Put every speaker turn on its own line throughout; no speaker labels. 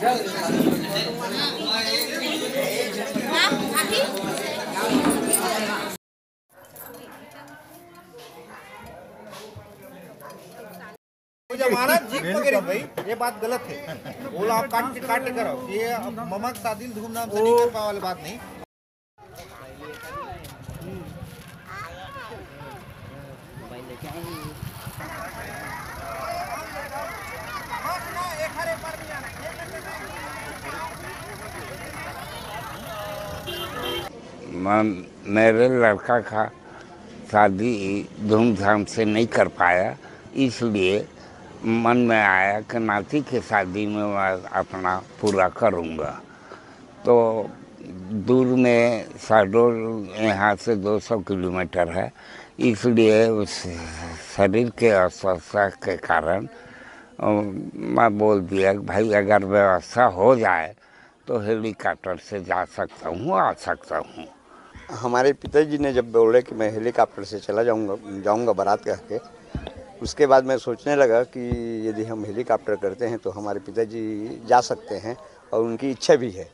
हमारा जीप वगैरह भाई ये बात गलत है। बोला आप काट के करो, ये ममक शादी धूमधाम से नहीं कर पाने वाली बात नहीं।
मेरे लड़का का शादी धूमधाम से नहीं कर पाया, इसलिए मन में आया कि नाती की शादी में मैं अपना पूरा करूँगा। तो दूर में शहडोल यहाँ से 200 किलोमीटर है, इसलिए उस शरीर के अस्वस्थता के कारण मैं बोल दिया कि भाई अगर व्यवस्था हो जाए तो हेलीकॉप्टर से जा सकता हूँ, आ सकता हूँ।
हमारे पिताजी ने जब बोले कि मैं हेलीकॉप्टर से चला जाऊंगा बारात कह के, उसके बाद मैं सोचने लगा कि यदि हम हेलीकॉप्टर करते हैं तो हमारे पिताजी जा सकते हैं और उनकी इच्छा भी है,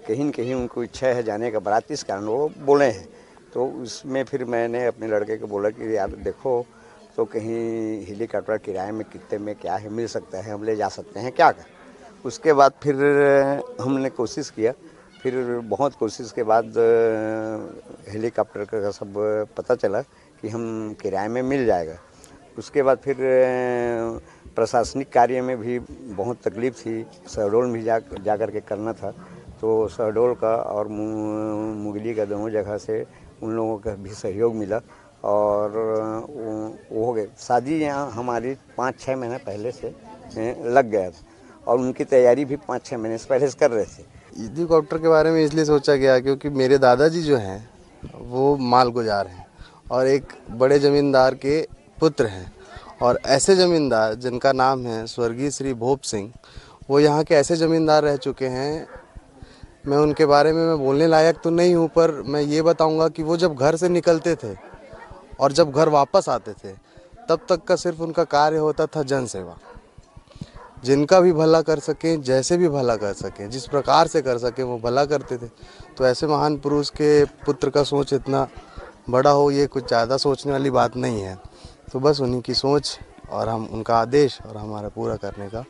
कहीं न कहीं उनको इच्छा है जाने का बारात, इस कारण वो बोले हैं। तो उसमें फिर मैंने अपने लड़के को बोला कि यार देखो तो कहीं हेलीकॉप्टर किराए में कितने में क्या है मिल सकता है, हम ले जा सकते हैं क्या कर। उसके बाद फिर हमने कोशिश किया, फिर बहुत कोशिश के बाद हेलीकॉप्टर का सब पता चला कि हम किराए में मिल जाएगा। उसके बाद फिर प्रशासनिक कार्य में भी बहुत तकलीफ़ थी, शहडोल में जा कर के करना था। तो शहडोल का और मुगली का दोनों जगह से उन लोगों का भी सहयोग मिला और वो हो गए। शादी यहाँ हमारी 5-6 महीने पहले से लग गया था और उनकी तैयारी भी 5-6 महीने से पहले से कर रहे थे।
हेलीकॉप्टर के बारे में इसलिए सोचा गया क्योंकि मेरे दादाजी जो हैं वो मालगुजार हैं और एक बड़े ज़मींदार के पुत्र हैं, और ऐसे ज़मींदार जिनका नाम है स्वर्गीय श्री भोप सिंह, वो यहाँ के ऐसे ज़मींदार रह चुके हैं। मैं उनके बारे में मैं बोलने लायक तो नहीं हूँ, पर मैं ये बताऊँगा कि वो जब घर से निकलते थे और जब घर वापस आते थे तब तक का सिर्फ उनका कार्य होता था जन सेवा। जिनका भी भला कर सकें, जैसे भी भला कर सकें, जिस प्रकार से कर सकें वो भला करते थे। तो ऐसे महान पुरुष के पुत्र का सोच इतना बड़ा हो, ये कुछ ज़्यादा सोचने वाली बात नहीं है। तो बस उन्हीं की सोच और हम उनका आदेश और हमारा पूरा करने का